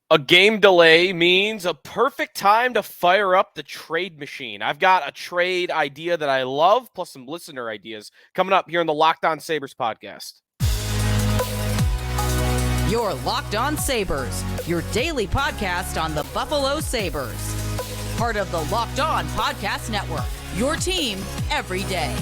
A game delay means a perfect time to fire up the trade machine. I've got a trade idea that I love, plus some listener ideas coming up here on the Locked On Sabres podcast. Your Locked On Sabres, your daily podcast on the Buffalo Sabres. Part of the Locked On Podcast Network, your team every day.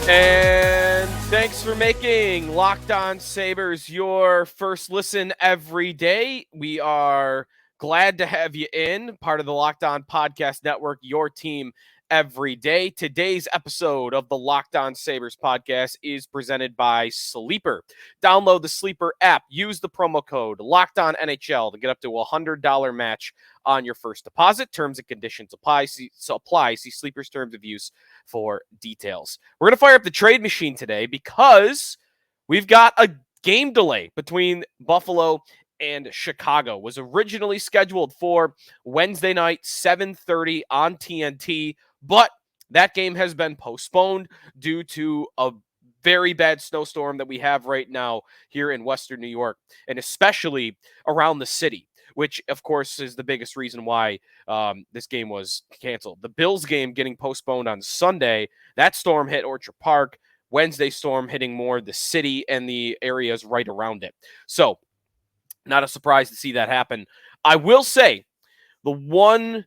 And thanks for making Locked On Sabres your first listen every day. We are glad to have you in, part of the Locked On Podcast Network, your team every day. Today's episode of the Locked On Sabres podcast is presented by Sleeper. Download the Sleeper app. Use the promo code Locked On NHL to get up to a $100 match on your first deposit. Terms and conditions apply. See Sleeper's terms of use for details. We're going to fire up the trade machine today because we've got a game delay between Buffalo and Chicago. It was originally scheduled for Wednesday night, 7:30 on TNT, but that game has been postponed due to a very bad snowstorm that we have right now here in Western New York, and especially around the city, which, of course, is the biggest reason why this game was canceled. The Bills game getting postponed on Sunday, that storm hit Orchard Park. Wednesday storm hitting more the city and the areas right around it. So, not a surprise to see that happen. I will say, the one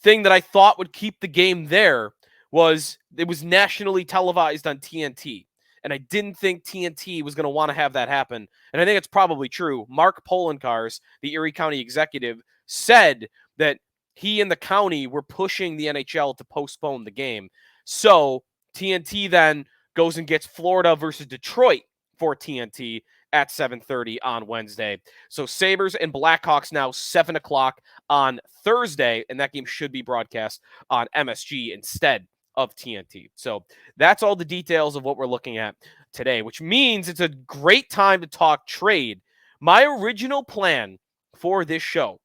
thing that I thought would keep the game there was it was nationally televised on TNT. And I didn't think TNT was going to want to have that happen. And I think it's probably true. Mark Polenkars, the Erie County executive, said that he and the county were pushing the NHL to postpone the game. So TNT then goes and gets Florida versus Detroit for TNT at 7:30 on Wednesday. So Sabres and Blackhawks now 7 o'clock on Thursday, and that game should be broadcast on MSG instead of TNT. So that's all the details of what we're looking at today, which means it's a great time to talk trade. My original plan for this show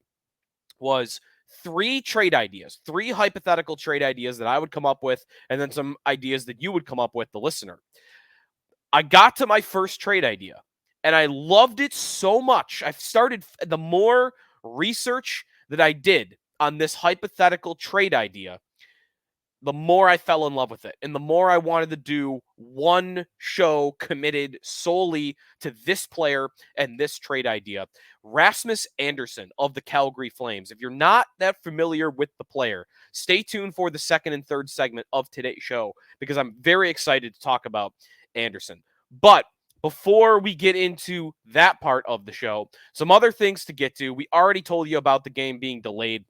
was 3 trade ideas, 3 hypothetical trade ideas that I would come up with, and then some ideas that you would come up with, the listener. I got to my first trade idea, and I loved it so much. I've started, the more research that I did on this hypothetical trade idea, the more I fell in love with it, and the more I wanted to do one show committed solely to this player and this trade idea. Rasmus Andersson of the Calgary Flames. If you're not that familiar with the player, stay tuned for the second and third segment of today's show, because I'm very excited to talk about Andersson. But before we get into that part of the show, some other things to get to. We already told you about the game being delayed.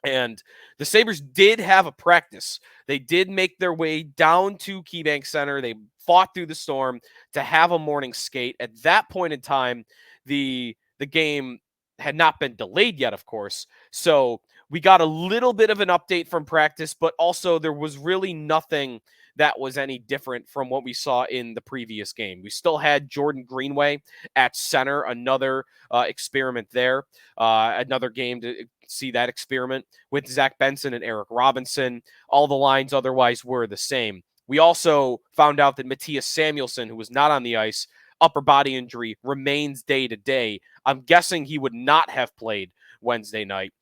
And the Sabres did have a practice. They did make their way down to KeyBank Center. They fought through the storm to have a morning skate. At that point in time, the game had not been delayed yet, of course. So we got a little bit of an update from practice, but also there was really nothing that was any different from what we saw in the previous game. We still had Jordan Greenway at center, another experiment there, another game to see that experiment with Zach Benson and Eric Robinson. All the lines otherwise were the same. We also found out that Mattias Samuelsson, who was not on the ice, upper body injury, remains day to day. I'm guessing he would not have played Wednesday night.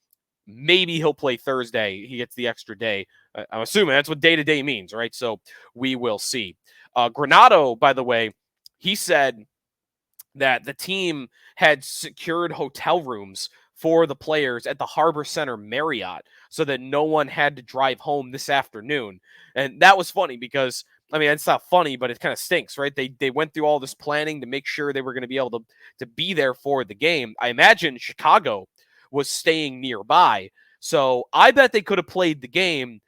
Maybe he'll play Thursday. He gets the extra day. I'm assuming that's what day-to-day means, right? So we will see. Granato, by the way, he said that the team had secured hotel rooms for the players at the Harbor Center Marriott so that no one had to drive home this afternoon. And that was funny because, I mean, it's not funny, but it kind of stinks, right? They went through all this planning to make sure they were going to be able to be there for the game. I imagine Chicago was staying nearby. So I bet they could have played the game,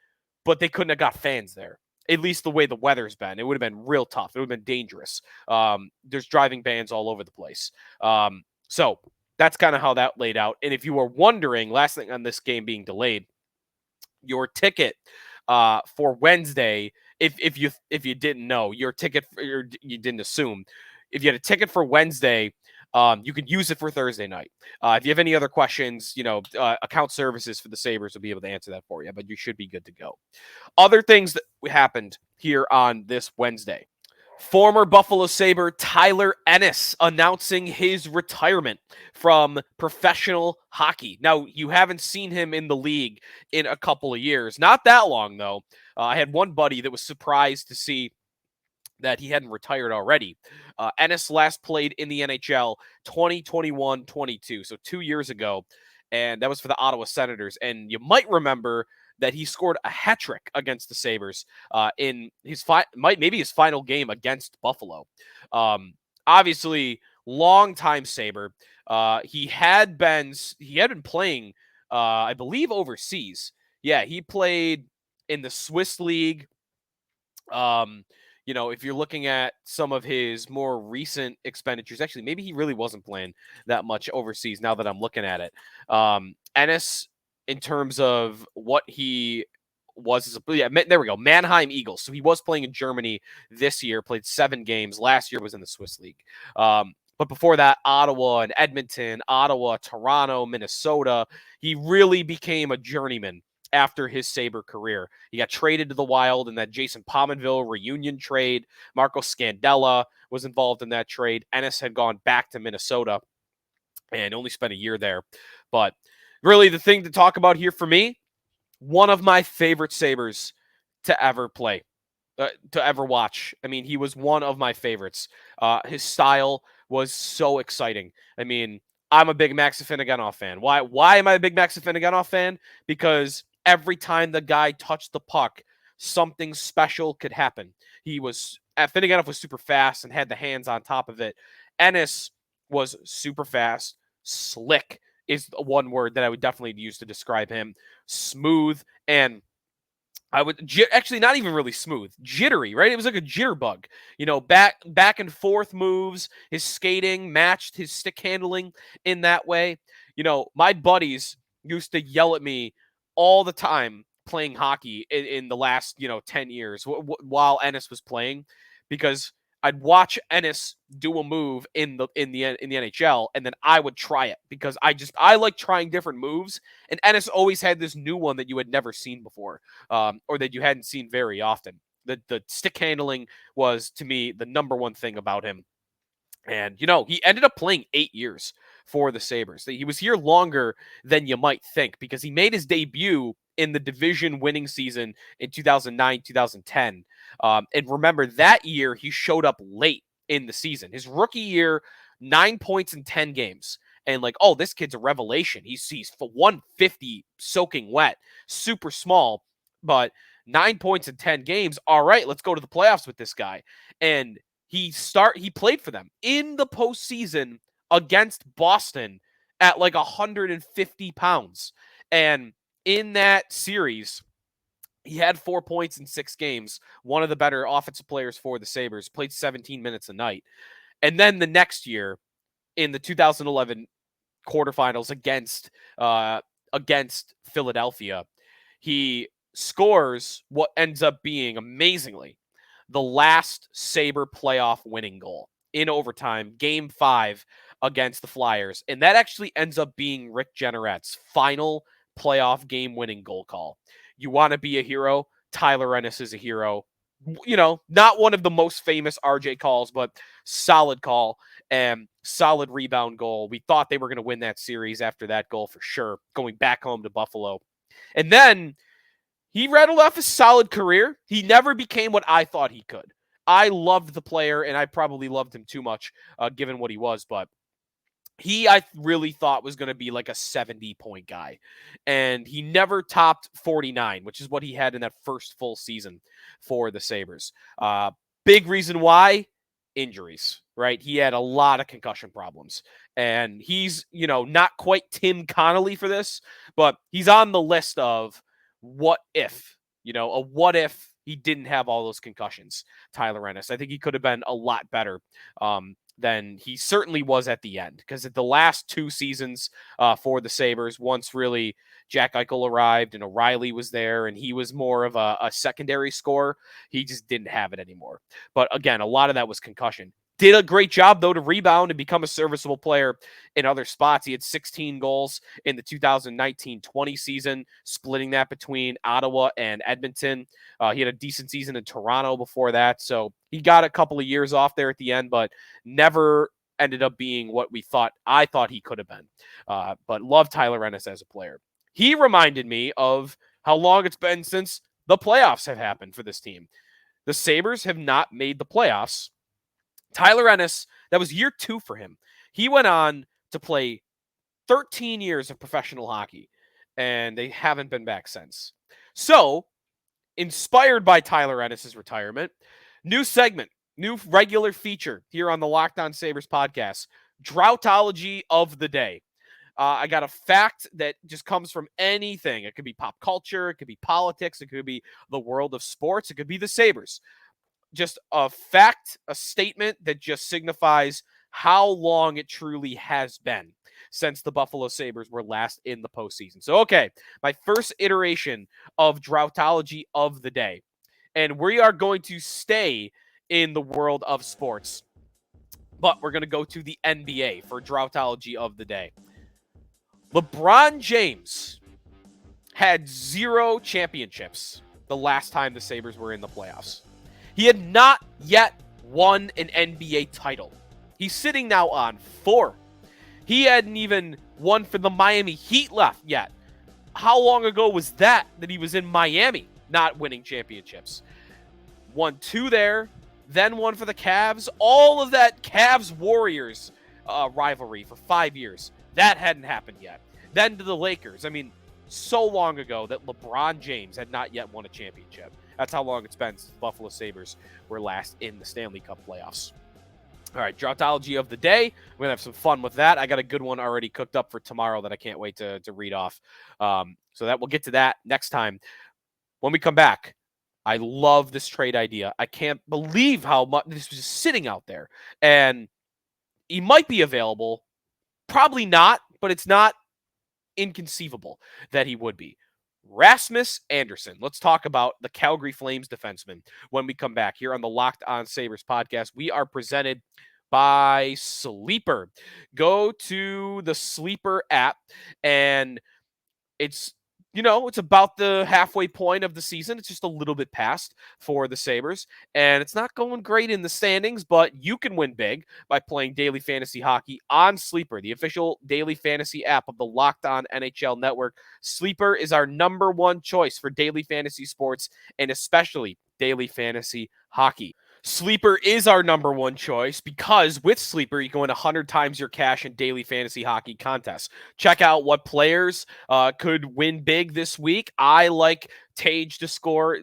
but they couldn't have got fans there. At least the way the weather's been. It would have been real tough. It would have been dangerous. There's driving bans all over the place. So that's kind of how that laid out. And if you were wondering, last thing on this game being delayed, your ticket for Wednesday, if you didn't know, your ticket, you didn't assume, if you had a ticket for Wednesday, you could use it for Thursday night. If you have any other questions, account services for the Sabres will be able to answer that for you, but you should be good to go. Other things that happened here on this Wednesday. Former Buffalo Sabre Tyler Ennis announcing his retirement from professional hockey. Now, you haven't seen him in the league in a couple of years. Not that long, though. I had one buddy that was surprised to see that he hadn't retired already. Ennis last played in the NHL 2021-22, so 2 years ago, and that was for the Ottawa Senators. And you might remember that he scored a hat trick against the Sabres in his maybe his final game against Buffalo. Obviously, longtime Sabre. He had been playing, I believe, overseas. Yeah, he played in the Swiss league. If you're looking at some of his more recent expenditures, actually, maybe he really wasn't playing that much overseas now that I'm looking at it. Ennis, in terms of what he was, there we go, Mannheim Eagles. So he was playing in Germany this year, played 7 games. Last year was in the Swiss League. But before that, Ottawa and Edmonton, Ottawa, Toronto, Minnesota. He really became a journeyman after his Sabre career. He got traded to the Wild in that Jason Pominville reunion trade. Marco Scandella was involved in that trade. Ennis had gone back to Minnesota and only spent a year there. But really, the thing to talk about here for me, one of my favorite Sabres to ever play, to ever watch. I mean, he was one of my favorites. His style was so exciting. I mean, I'm a big Max Afinogenov fan. Why am I a big Max Afinogenov fan? Because every time the guy touched the puck, something special could happen. Afinogenov was super fast and had the hands on top of it. Ennis was super fast. Slick is one word that I would definitely use to describe him. Smooth, and I would actually not even really smooth, jittery, right? It was like a jitterbug, back and forth moves. His skating matched his stick handling in that way. My buddies used to yell at me all the time playing hockey in the last 10 years while Ennis was playing, because I'd watch Ennis do a move in the NHL, and then I would try it because I like trying different moves. And Ennis always had this new one that you had never seen before, or that you hadn't seen very often. The stick handling was, to me, the number one thing about him. And, he ended up playing 8 years for the Sabres. He was here longer than you might think, because he made his debut in the division winning season in 2009, 2010. And remember, that year he showed up late in the season. His rookie year, 9 points in 10 games. And this kid's a revelation. He's for 150 soaking wet, super small, but 9 points in 10 games. All right, let's go to the playoffs with this guy. And he played for them in the postseason against Boston at 150 pounds. And in that series, he had 4 points in 6 games, one of the better offensive players for the Sabres, played 17 minutes a night. And then the next year, in the 2011 quarterfinals against Philadelphia, he scores what ends up being, amazingly, the last Sabre playoff winning goal in overtime, Game 5 against the Flyers. And that actually ends up being Rick Jeanneret's final playoff game-winning goal call. You want to be a hero? Tyler Ennis is a hero. Not one of the most famous RJ calls, but solid call and solid rebound goal. We thought they were going to win that series after that goal for sure, going back home to Buffalo. And then he rattled off a solid career. He never became what I thought he could. I loved the player, and I probably loved him too much, given what he was, but I really thought was going to be like a 70-point guy. And he never topped 49, which is what he had in that first full season for the Sabres. Big reason why? Injuries, right? He had a lot of concussion problems. And he's, not quite Tim Connolly for this, but he's on the list of what if, what if he didn't have all those concussions, Tyler Ennis. I think he could have been a lot better than he certainly was at the end, because at the last 2 seasons for the Sabres, once really Jack Eichel arrived and O'Reilly was there and he was more of a secondary scorer, he just didn't have it anymore. But again, a lot of that was concussion. Did a great job, though, to rebound and become a serviceable player in other spots. He had 16 goals in the 2019-20 season, splitting that between Ottawa and Edmonton. He had a decent season in Toronto before that, so he got a couple of years off there at the end, but never ended up being what I thought he could have been. But love Tyler Ennis as a player. He reminded me of how long it's been since the playoffs have happened for this team. The Sabres have not made the playoffs. Tyler Ennis, that was year 2 for him. He went on to play 13 years of professional hockey, and they haven't been back since. So, inspired by Tyler Ennis's retirement, new segment, new regular feature here on the Locked On Sabres podcast, Droughtology of the Day. I got a fact that just comes from anything. It could be pop culture, it could be politics, it could be the world of sports, it could be the Sabres. Just a fact, a statement that just signifies how long it truly has been since the Buffalo Sabres were last in the postseason. So, okay, my first iteration of Droughtology of the Day. And we are going to stay in the world of sports, but we're going to go to the NBA for Droughtology of the Day. LeBron James had 0 championships the last time the Sabres were in the playoffs. He had not yet won an NBA title. He's sitting now on 4. He hadn't even won for the Miami Heat left yet. How long ago was that he was in Miami not winning championships? Won 2 there, then 1 for the Cavs. All of that Cavs-Warriors rivalry for 5 years. That hadn't happened yet. Then to the Lakers. I mean, so long ago that LeBron James had not yet won a championship. That's how long it's been since the Buffalo Sabres were last in the Stanley Cup playoffs. All right, Droughtology of the Day. We're going to have some fun with that. I got a good one already cooked up for tomorrow that I can't wait to read off. So that we'll get to that next time. When we come back, I love this trade idea. I can't believe how much this was just sitting out there. And he might be available. Probably not, but it's not inconceivable that he would be. Rasmus Andersson. Let's talk about the Calgary Flames defenseman when we come back here on the Locked On Sabres podcast. We are presented by Sleeper. Go to the Sleeper app, and it's about the halfway point of the season. It's just a little bit past for the Sabres, and it's not going great in the standings, but you can win big by playing daily fantasy hockey on Sleeper, the official daily fantasy app of the Locked On NHL Network. Sleeper is our number 1 choice for daily fantasy sports, and especially daily fantasy hockey. Sleeper is our number 1 choice because with Sleeper, you can win 100 times your cash in daily fantasy hockey contests. Check out what players could win big this week. I like Tage to score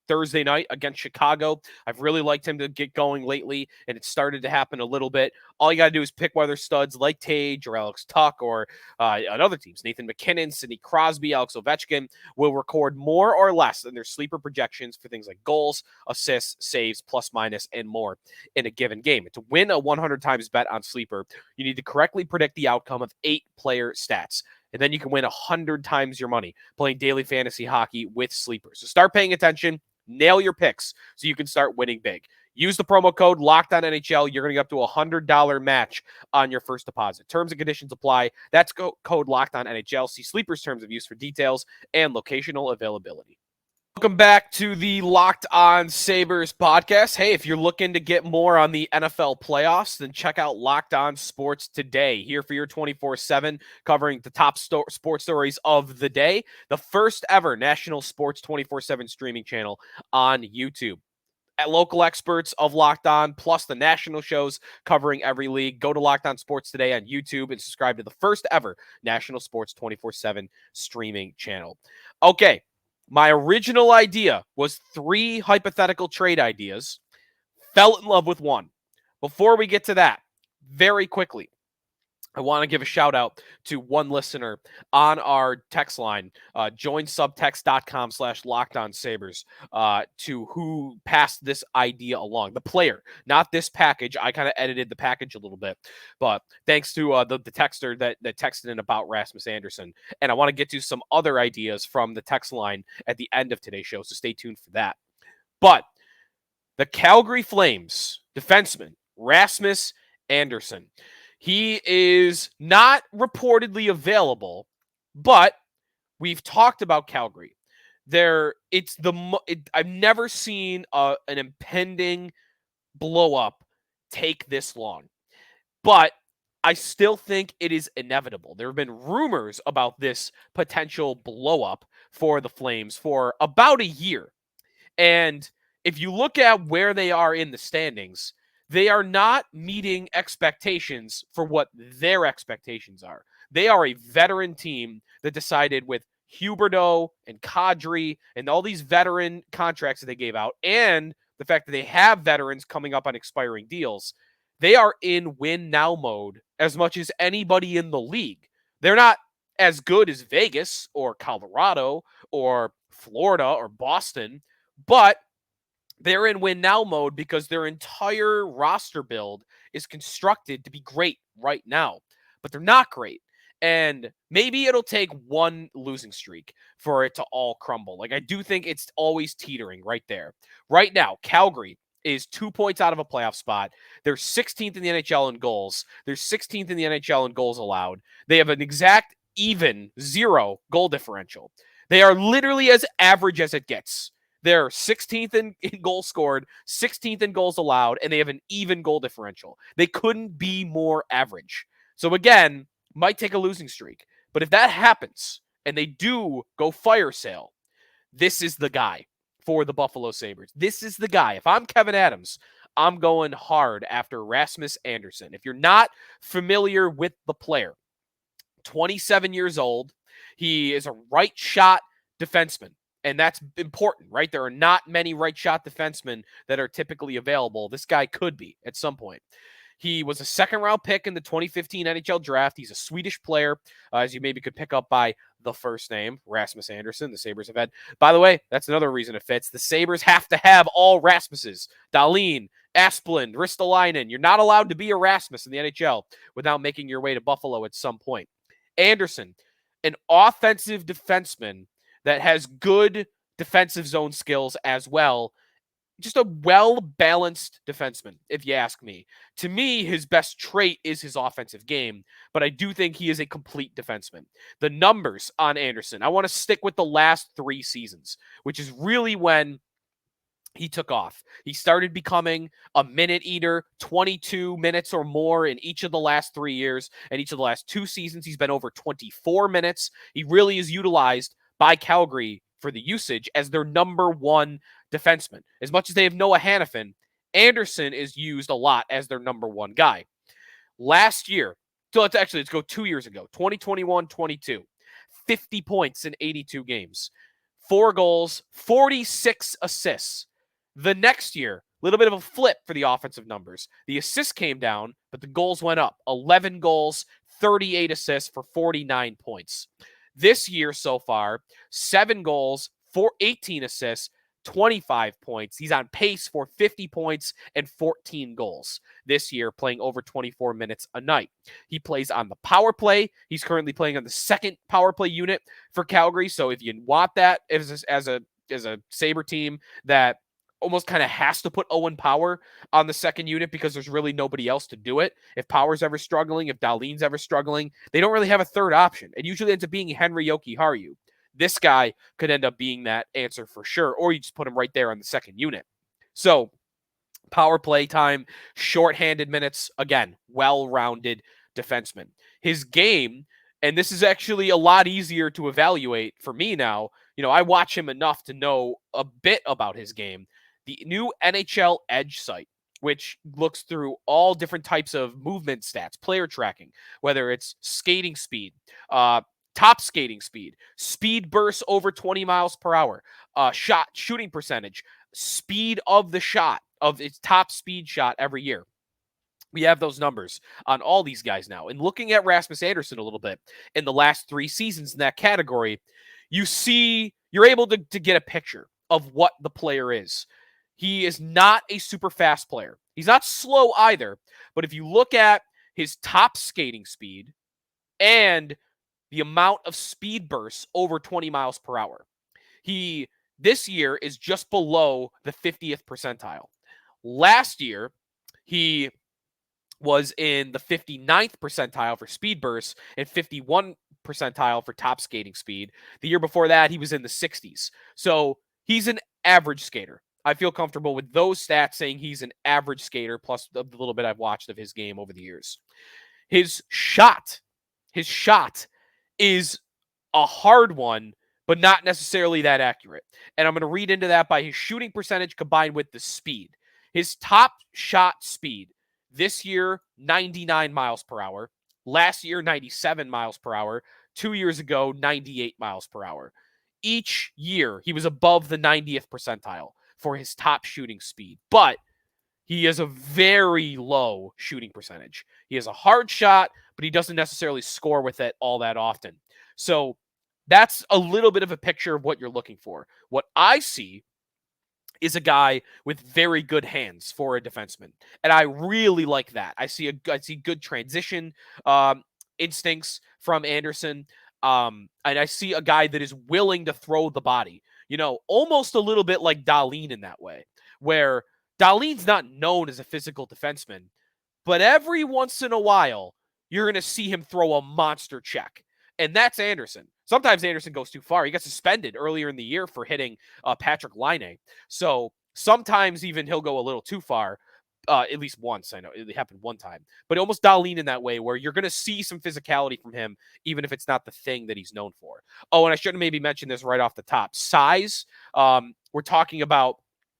Thursday night against Chicago. I've really liked him to get going lately, and it started to happen a little bit. All you got to do is pick whether studs like Tage or Alex Tuck or on other teams, Nathan McKinnon, Sidney Crosby, Alex Ovechkin will record more or less than their sleeper projections for things like goals, assists, saves, plus minus, and more in a given game. And to win a 100 times bet on Sleeper, you need to correctly predict the outcome of 8 player stats. And then you can win 100 times your money playing daily fantasy hockey with Sleeper. So start paying attention, nail your picks so you can start winning big. Use the promo code LOCKEDONNHL. You're going to get up to a $100 match on your first deposit. Terms and conditions apply. That's code LOCKEDONNHL. See Sleeper's terms of use for details and locational availability. Welcome back to the Locked On Sabres podcast. Hey, if you're looking to get more on the NFL playoffs, then check out Locked On Sports Today, here for your 24/7, covering the top sports stories of the day. The first ever national sports 24/7 streaming channel on YouTube. Local experts of Locked On, plus the national shows covering every league. Go to Locked On Sports Today on YouTube and subscribe to the first ever national sports 24/7 streaming channel. Okay. My original idea was 3 hypothetical trade ideas. Fell in love with one. Before we get to that, very quickly, I want to give a shout out to one listener on our text line, joinsubtext.com/LockedOnSabres, to who passed this idea along. The player, not this package. I kind of edited the package a little bit, but thanks to the texter that texted in about Rasmus Andersson. And I want to get to some other ideas from the text line at the end of today's show, so stay tuned for that. But the Calgary Flames defenseman Rasmus Andersson. He is not reportedly available, but we've talked about Calgary. I've never seen an impending blow up take this long, but I still think it is inevitable. There have been rumors about this potential blow up for the Flames for about a year. And if you look at where they are in the standings, they are not meeting expectations for what their expectations are. They are a veteran team that decided with Huberdeau and Kadri and all these veteran contracts that they gave out, and the fact that they have veterans coming up on expiring deals, they are in win now mode as much as anybody in the league. They're not as good as Vegas or Colorado or Florida or Boston, but they're in win now mode because their entire roster build is constructed to be great right now, but they're not great. And maybe it'll take one losing streak for it to all crumble. Like, I do think it's always teetering right there. Right now, Calgary is 2 points out of a playoff spot. They're 16th in the NHL in goals. They're 16th in the NHL in goals allowed. They have an exact even 0 goal differential. They are literally as average as it gets. They're 16th in goals scored, 16th in goals allowed, and they have an even goal differential. They couldn't be more average. So again, might take a losing streak. But if that happens and they do go fire sale, this is the guy for the Buffalo Sabres. This is the guy. If I'm Kevin Adams, I'm going hard after Rasmus Andersson. If you're not familiar with the player, 27 years old, he is a right shot defenseman. And that's important, right? There are not many right shot defensemen that are typically available. This guy could be at some point. He was a second-round pick in the 2015 NHL draft. He's a Swedish player, as you maybe could pick up by the first name, Rasmus Andersson. The Sabres have had. By the way, that's another reason it fits. The Sabres have to have all Rasmuses. Dahlin, Asplund, Ristolainen. You're not allowed to be a Rasmus in the NHL without making your way to Buffalo at some point. Andersson, an offensive defenseman that has good defensive zone skills as well. Just a well-balanced defenseman, if you ask me. To me, his best trait is his offensive game, but I do think he is a complete defenseman. The numbers on Andersson, I want to stick with the last 3 seasons, which is really when he took off. He started becoming a minute eater, 22 minutes or more in each of the last 3 years. And each of the last 2 seasons, he's been over 24 minutes. He really is utilized by Calgary for the usage as their number 1 defenseman. As much as they have Noah Hannafin, Andersson is used a lot as their number 1 guy. Last year, so let's go 2 years ago, 2021-22, 50 points in 82 games, 4 goals, 46 assists. The next year, a little bit of a flip for the offensive numbers. The assists came down, but the goals went up. 11 goals, 38 assists for 49 points. This year so far, 7 goals, 18 assists, 25 points. He's on pace for 50 points and 14 goals this year, playing over 24 minutes a night. He plays on the power play. He's currently playing on the second power play unit for Calgary. So if you want that as a Sabre team that almost kind of has to put Owen Power on the second unit because there's really nobody else to do it. If Power's ever struggling, if Dahlin's ever struggling, they don't really have a third option. It usually ends up being Henry Jokiharju. This guy could end up being that answer for sure, or you just put him right there on the second unit. So power play time, shorthanded minutes, again, well-rounded defenseman. His game, and this is actually a lot easier to evaluate for me now. You know, I watch him enough to know a bit about his game. The new NHL Edge site, which looks through all different types of movement stats, player tracking, whether it's skating speed, top skating speed, speed bursts over 20 miles per hour, shooting percentage, speed of the shot, of its top speed shot every year. We have those numbers on all these guys now. And looking at Rasmus Andersson a little bit in the last 3 seasons in that category, you're able to get a picture of what the player is. He is not a super fast player. He's not slow either. But if you look at his top skating speed and the amount of speed bursts over 20 miles per hour, he this year is just below the 50th percentile. Last year, He was in the 59th percentile for speed bursts and 51 percentile for top skating speed. The year before that, he was in the 60s. So he's an average skater. I feel comfortable with those stats saying he's an average skater, plus the little bit I've watched of his game over the years. His shot is a hard one, but not necessarily that accurate. And I'm going to read into that by his shooting percentage combined with the speed. His top shot speed this year, 99 miles per hour. Last year, 97 miles per hour. 2 years ago, 98 miles per hour. Each year, he was above the 90th percentile for his top shooting speed. But he has a very low shooting percentage. He has a hard shot, but he doesn't necessarily score with it all that often. So that's a little bit of a picture of what you're looking for. What I see is a guy with very good hands for a defenseman, and I really like that. I see good transition instincts from Andersson, and I see a guy that is willing to throw the body. Almost a little bit like Dahlin in that way, where Dahlin's not known as a physical defenseman, but every once in a while, you're going to see him throw a monster check. And that's Andersson. Sometimes Andersson goes too far. He got suspended earlier in the year for hitting Patrick Laine. So sometimes even he'll go a little too far, at least once. I know it happened one time. But almost Dahlin in that way where you're going to see some physicality from him, even if it's not the thing that he's known for. Oh, and I should have maybe mentioned this right off the top. Size, we're talking about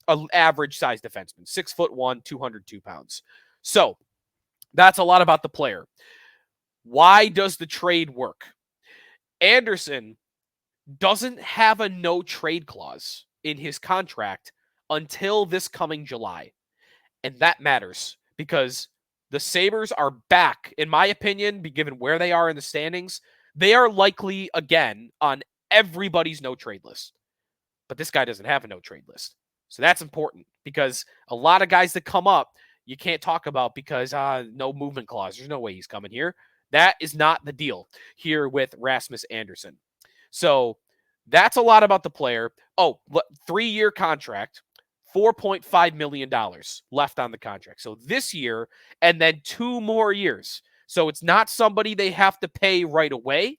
an average size defenseman, 6'1", 202 pounds. So that's a lot about the player. Why does the trade work? Andersson doesn't have a no trade clause in his contract until this coming July. And that matters because the Sabres are back, in my opinion, given where they are in the standings. They are likely, again, on everybody's no trade list. But this guy doesn't have a no trade list. So that's important because a lot of guys that come up, you can't talk about because no movement clause. There's no way he's coming here. That is not the deal here with Rasmus Andersson. So that's a lot about the player. 3-year contract, $4.5 million left on the contract. So this year and then 2 more years. So it's not somebody they have to pay right away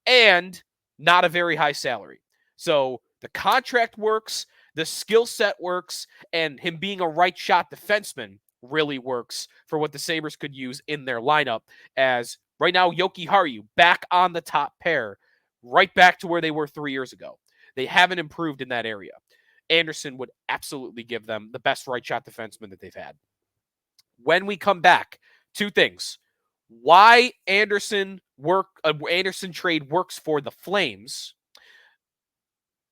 and not a very high salary. So the contract works, the skill set works, and him being a right shot defenseman really works for what the Sabres could use in their lineup as right now, Joki Harju back on the top pair, right back to where they were 3 years ago. They haven't improved in that area. Andersson would absolutely give them the best right shot defenseman that they've had. When we come back, 2 things. Why Andersson trade works for the Flames,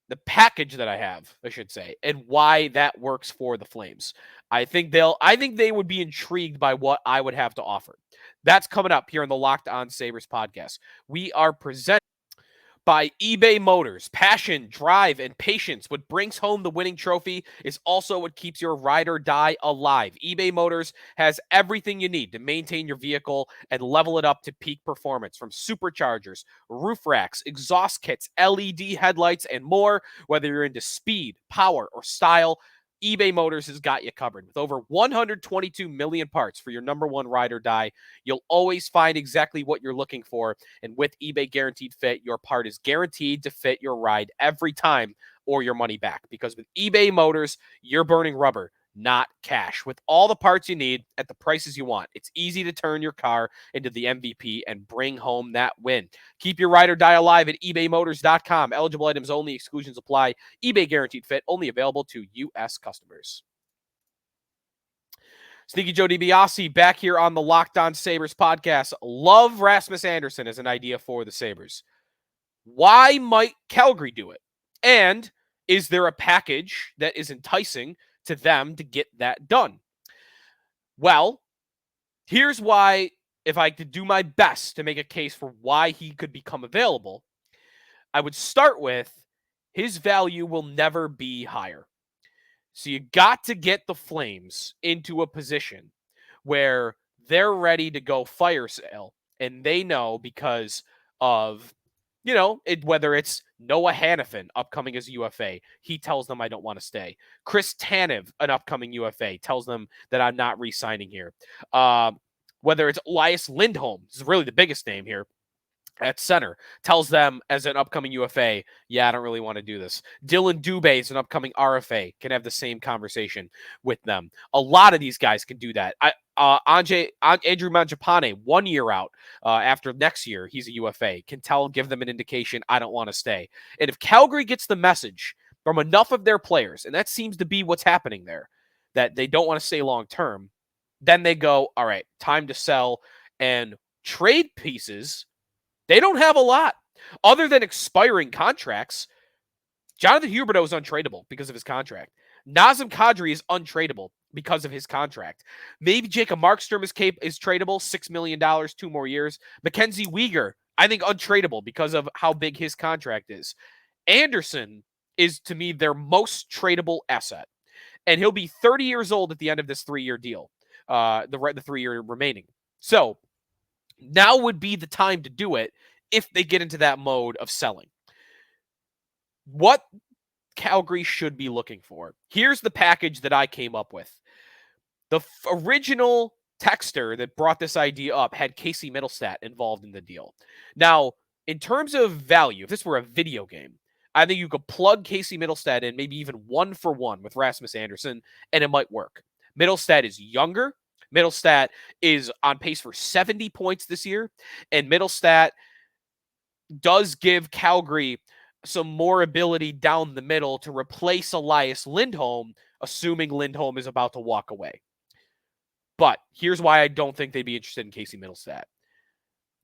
the package that I have, I should say, and why that works for the Flames. I think they would be intrigued by what I would have to offer. That's coming up here on the Locked On Sabres podcast. We are presented by eBay Motors. Passion, drive, and patience. What brings home the winning trophy is also what keeps your ride or die alive. eBay Motors has everything you need to maintain your vehicle and level it up to peak performance, from superchargers, roof racks, exhaust kits, LED headlights, and more. Whether you're into speed, power, or style, eBay Motors has got you covered. With over 122 million parts for your number one ride or die, you'll always find exactly what you're looking for. And with eBay Guaranteed Fit, your part is guaranteed to fit your ride every time or your money back. Because with eBay Motors, you're burning rubber, not cash. With all the parts you need at the prices you want, it's easy to turn your car into the MVP and bring home that win. Keep your ride or die alive at ebaymotors.com. Eligible items only. Exclusions apply. eBay Guaranteed Fit only available to U.S. customers. Sneaky Joe DiBiase back here on the Locked On Sabres podcast. Love Rasmus Andersson as an idea for the Sabres. Why might Calgary do it? And is there a package that is enticing to them to get that done? Well, here's why, if I could do my best to make a case for why he could become available, I would start with his value will never be higher. So you got to get the Flames into a position where they're ready to go fire sale, and they know because of Whether it's Noah Hannafin upcoming as UFA, he tells them I don't want to stay. Chris Tanev, an upcoming UFA, tells them that I'm not re-signing here. Whether it's Elias Lindholm, this is really the biggest name here at center, tells them as an upcoming UFA, yeah, I don't really want to do this. Dylan Dubé is an upcoming RFA, can have the same conversation with them. A lot of these guys can do that. Andrew Mangiapane, 1 year out after next year, he's a UFA, can give them an indication, I don't want to stay. And if Calgary gets the message from enough of their players, and that seems to be what's happening there, that they don't want to stay long term, then they go, all right, time to sell and trade pieces. They don't have a lot other than expiring contracts. Jonathan Huberdeau is untradeable because of his contract. Nazem Kadri is untradeable because of his contract. Maybe Jacob Markstrom is tradable, $6 million, 2 more years. Mackenzie Weegar, I think untradeable because of how big his contract is. Andersson is, to me, their most tradable asset. And he'll be 30 years old at the end of this 3-year deal, the 3-year remaining. So now would be the time to do it if they get into that mode of selling. What Calgary should be looking for. Here's the package that I came up with. The original texter that brought this idea up had Casey Middlestat involved in the deal. Now, in terms of value, if this were a video game, I think you could plug Casey Middlestat in, maybe even 1-for-1 with Rasmus Andersson, and it might work. Middlestat is younger. Middlestat is on pace for 70 points this year, and Middlestat does give Calgary some more ability down the middle to replace Elias Lindholm, assuming Lindholm is about to walk away. But here's why I don't think they'd be interested in Casey Middlestat.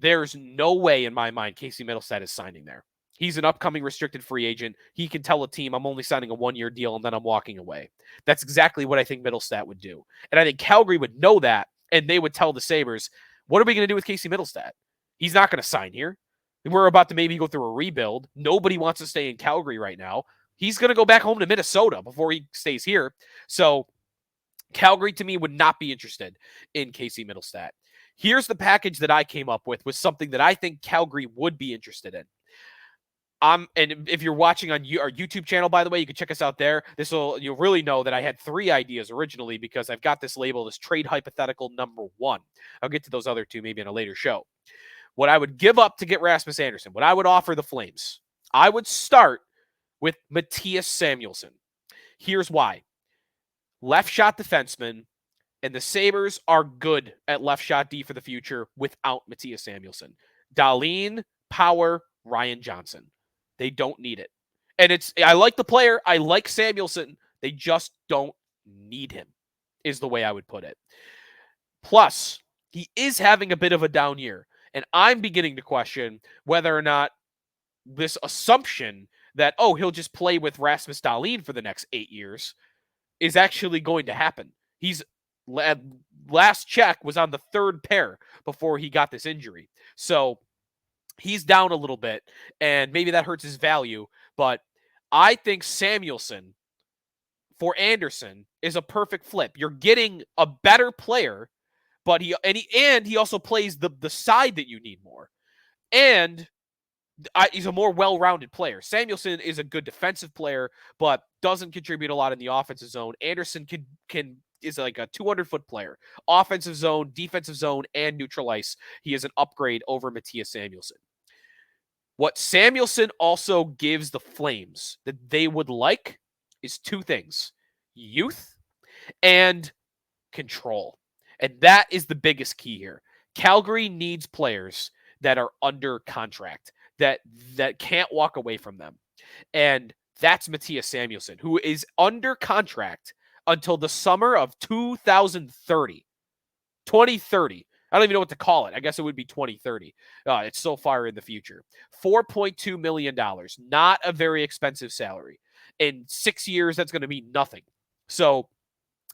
There's no way in my mind Casey Middlestat is signing there. He's an upcoming restricted free agent. He can tell a team, I'm only signing a 1-year deal and then I'm walking away. That's exactly what I think Middlestat would do. And I think Calgary would know that, and they would tell the Sabres, what are we going to do with Casey Middlestat? He's not going to sign here. We're about to maybe go through a rebuild. Nobody wants to stay in Calgary right now. He's going to go back home to Minnesota before he stays here. So Calgary, to me, would not be interested in Casey Middlestat. Here's the package that I came up with something that I think Calgary would be interested in. And if you're watching on our YouTube channel, by the way, you can check us out there. You'll really know that I had 3 ideas originally because I've got this labeled as trade hypothetical number 1. I'll get to those other 2 maybe in a later show. What I would give up to get Rasmus Andersson, what I would offer the Flames, I would start with Mattias Samuelsson. Here's why. Left shot defenseman, and the Sabres are good at left shot D for the future without Mattias Samuelsson. Dahlin, Power, Ryan Johnson. They don't need it. And I like the player. I like Samuelsson. They just don't need him, is the way I would put it. Plus, he is having a bit of a down year. And I'm beginning to question whether or not this assumption that, he'll just play with Rasmus Dahlin for the next 8 years is actually going to happen. He's last check was on the 3rd pair before he got this injury. So he's down a little bit, and maybe that hurts his value. But I think Samuelsson for Andersson is a perfect flip. You're getting a better player, but he also plays the side that you need more. And he's a more well-rounded player. Samuelsson is a good defensive player, but doesn't contribute a lot in the offensive zone. Andersson is like a 200-foot player. Offensive zone, defensive zone, and neutral ice. He is an upgrade over Mattias Samuelsson. What Samuelsson also gives the Flames that they would like is 2 things: youth and control. And that is the biggest key here. Calgary needs players that are under contract, that can't walk away from them. And that's Mattias Samuelsson, who is under contract until the summer of 2030. 2030. I don't even know what to call it. I guess it would be 2030. It's so far in the future. $4.2 million. Not a very expensive salary. In 6 years, that's going to be nothing. So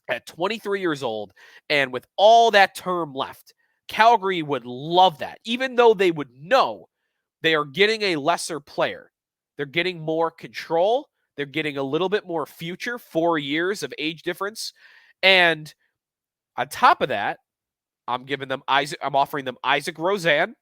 at 23 years old, and with all that term left, Calgary would love that, even though they would know they are getting a lesser player. They're getting more control. They're getting a little bit more future, 4 years of age difference. And on top of that, I'm offering them Isaac Rozan,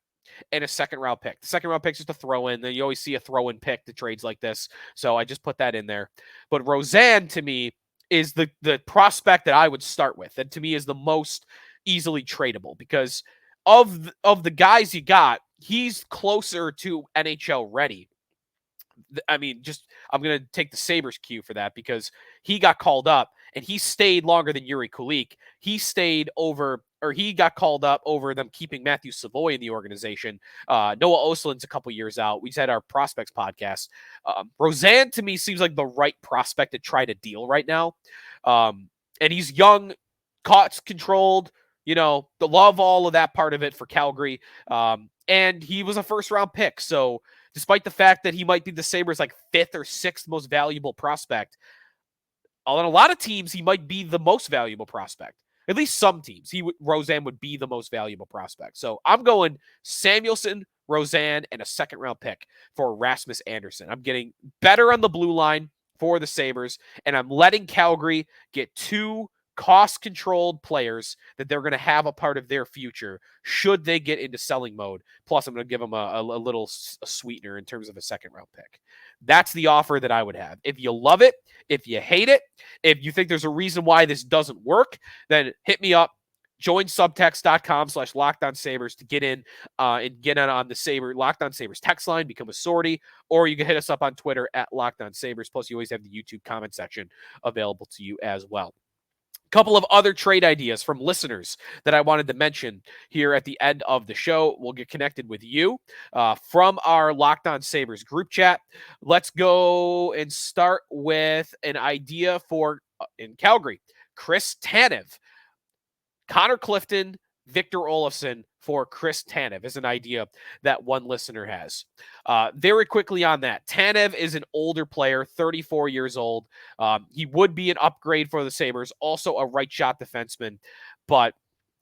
and a second-round pick. The second-round pick's just a throw-in. Then you always see a throw-in pick to trades like this, so I just put that in there. But Rosen, to me, is the prospect that I would start with, and to me is the most easily tradable because of the guys you got, he's closer to NHL ready. I mean, I'm going to take the Sabres cue for that because he got called up and he stayed longer than Yuri Kulik. He got called up over them keeping Matthew Savoy in the organization. Noah Oslin's a couple years out. We just had our prospects podcast. Rosen, to me, seems like the right prospect to try to deal right now. And he's young, caught controlled, love all of that part of it for Calgary. And he was a first-round pick, so despite the fact that he might be the Sabres' like 5th or 6th most valuable prospect, on a lot of teams, he might be the most valuable prospect. At least some teams, Rosen would be the most valuable prospect. So I'm going Samuelsson, Rosen, and a second-round pick for Rasmus Andersson. I'm getting better on the blue line for the Sabres, and I'm letting Calgary get 2 cost-controlled players that they're going to have a part of their future should they get into selling mode. Plus, I'm going to give them a little sweetener in terms of a second-round pick. That's the offer that I would have. If you love it, if you hate it, if you think there's a reason why this doesn't work, then hit me up. Join subtext.com/LockedOnSabres to get in and get on the Locked On Sabres text line, become a sortie, or you can hit us up on Twitter at Locked On Sabres. Plus, you always have the YouTube comment section available to you as well. Couple of other trade ideas from listeners that I wanted to mention here at the end of the show. We'll get connected with you from our Locked On Sabres group chat. Let's go and start with an idea for in Calgary. Chris Tanev, Connor Clifton, Victor Olofsson for Chris Tanev is an idea that one listener has. Very quickly on that, Tanev is an older player, 34 years old. He would be an upgrade for the Sabres, also a right shot defenseman, but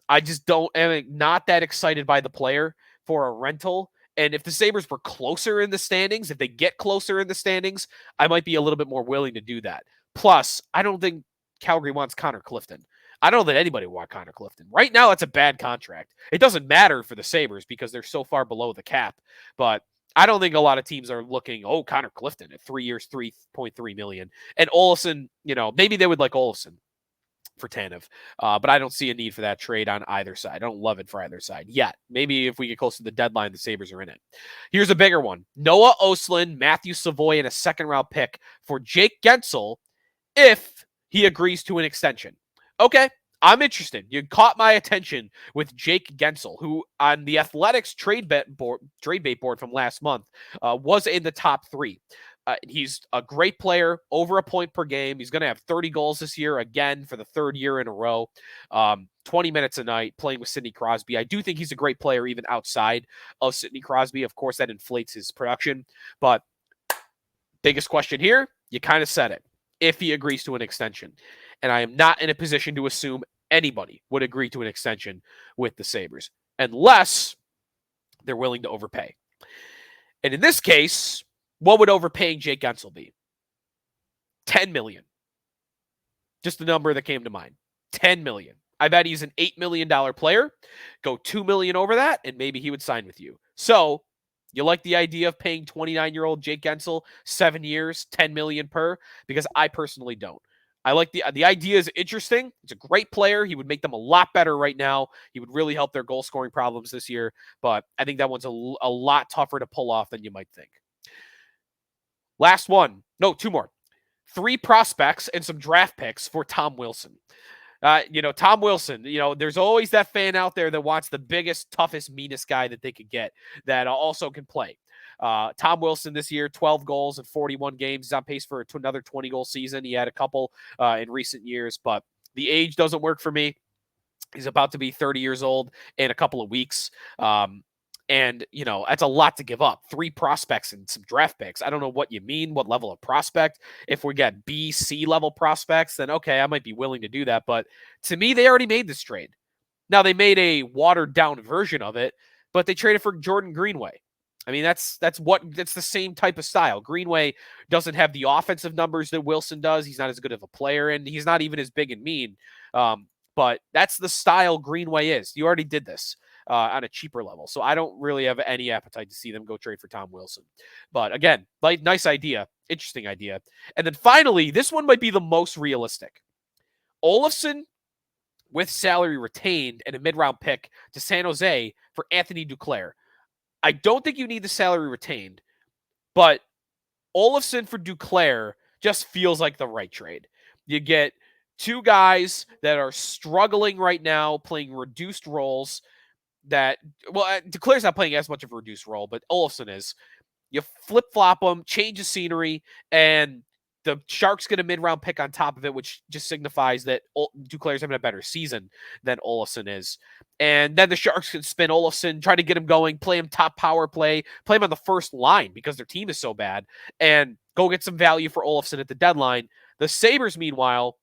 I just am not that excited by the player for a rental. And if the Sabres were closer in the standings, if they get closer in the standings, I might be a little bit more willing to do that. Plus, I don't think Calgary wants Connor Clifton. I don't know that anybody would want Connor Clifton. Right now, that's a bad contract. It doesn't matter for the Sabres because they're so far below the cap. But I don't think a lot of teams are looking, Connor Clifton at 3 years, $3.3 million. And Olofsson, maybe they would like Olofsson for Tanev. But I don't see a need for that trade on either side. I don't love it for either side yet. Maybe if we get close to the deadline, the Sabres are in it. Here's a bigger one. Noah Ostlund, Matthew Savoy, and a second-round pick for Jake Gensel if he agrees to an extension. Okay, I'm interested. You caught my attention with Jake Gensel, who on the Athletics trade bait board from last month was in the top 3. He's a great player, over a point per game. He's going to have 30 goals this year again for the 3rd year in a row. 20 minutes a night playing with Sidney Crosby. I do think he's a great player even outside of Sidney Crosby. Of course, that inflates his production. But biggest question here, you kind of said it. If he agrees to an extension. And I am not in a position to assume anybody would agree to an extension with the Sabres unless they're willing to overpay. And in this case, what would overpaying Jake Gensel be? $10 million. Just the number that came to mind. $10 million. I bet he's an $8 million player. Go $2 million over that, and maybe he would sign with you. So, you like the idea of paying 29-year-old Jake Gensel 7 years, $10 million per? Because I personally don't. I like the idea is interesting. He's a great player. He would make them a lot better right now. He would really help their goal scoring problems this year. But I think that one's a lot tougher to pull off than you might think. Last one. No, 2 more. 3 prospects and some draft picks for Tom Wilson. Tom Wilson, there's always that fan out there that wants the biggest, toughest, meanest guy that they could get that also can play. Tom Wilson this year, 12 goals in 41 games. He's on pace for another 20-goal season. He had a couple in recent years, but the age doesn't work for me. He's about to be 30 years old in a couple of weeks. And, that's a lot to give up. 3 prospects and some draft picks. I don't know what you mean, what level of prospect. If we got B, C level prospects, then okay, I might be willing to do that. But to me, they already made this trade. Now, they made a watered-down version of it, but they traded for Jordan Greenway. I mean, that's the same type of style. Greenway doesn't have the offensive numbers that Wilson does. He's not as good of a player, and he's not even as big and mean. But that's the style Greenway is. You already did this. on a cheaper level. So I don't really have any appetite to see them go trade for Tom Wilson. But again, nice idea. Interesting idea. And then finally, this one might be the most realistic. Olofsson with salary retained and a mid-round pick to San Jose for Anthony Duclair. I don't think you need the salary retained, but Olofsson for Duclair just feels like the right trade. You get two guys that are struggling right now, playing reduced roles Duclair's not playing as much of a reduced role, but Olofsson is. You flip-flop them, change the scenery, and the Sharks get a mid-round pick on top of it, which just signifies that Duclair's having a better season than Olofsson is. And then the Sharks can spin Olofsson, try to get him going, play him top power play, play him on the first line because their team is so bad, and go get some value for Olofsson at the deadline. The Sabres, meanwhile,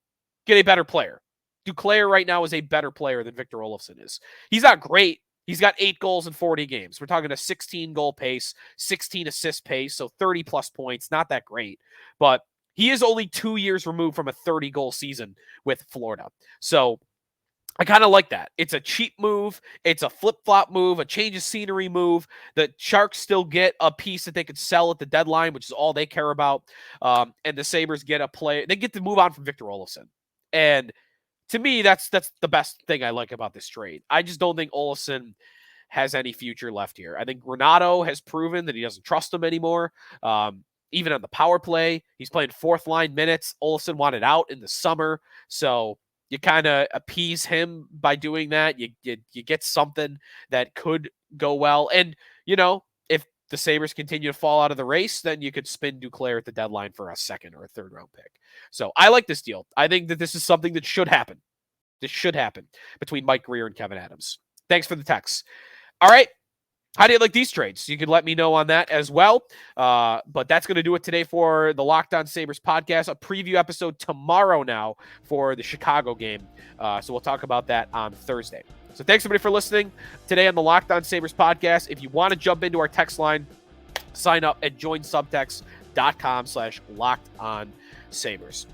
get a better player. Duclair right now is a better player than Victor Olofsson is. He's not great. He's got 8 goals in 40 games. We're talking a 16-goal pace, 16 assist pace, so 30-plus points. Not that great. But he is only 2 years removed from a 30-goal season with Florida. So I kind of like that. It's a cheap move. It's a flip-flop move, a change of scenery move. The Sharks still get a piece that they could sell at the deadline, which is all they care about. And the Sabres get a play. They get to move on from Victor Olofsson. And to me, that's the best thing I like about this trade. I just don't think Olofsson has any future left here. I think Renato has proven that he doesn't trust him anymore. Even on the power play, he's playing fourth line minutes. Olofsson wanted out in the summer, so you kind of appease him by doing that. You get something that could go well, and if the Sabres continue to fall out of the race, then you could spin Duclair at the deadline for a second or a third round pick. So I like this deal. I think that this is something that should happen. This should happen between Mike Greer and Kevin Adams. Thanks for the text. All right. How do you like these trades? You can let me know on that as well. But that's going to do it today for the Locked On Sabres podcast. A preview episode tomorrow now for the Chicago game. So we'll talk about that on Thursday. So thanks, everybody, for listening today on the Locked On Sabres podcast. If you want to jump into our text line, sign up at joinsubtext.com/LockedOnSabres.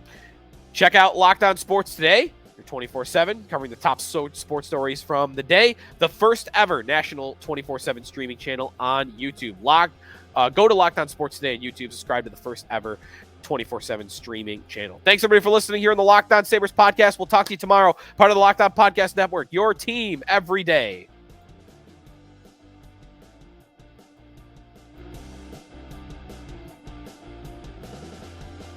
Check out Locked On Sports Today. 24/7, covering the top sports stories from the day. The first ever national 24/7 streaming channel on YouTube. Go to Locked On Sports Today on YouTube. Subscribe to the first ever 24/7 streaming channel. Thanks, everybody, for listening here on the Locked On Sabres podcast. We'll talk to you tomorrow. Part of the Locked On Podcast Network, your team every day.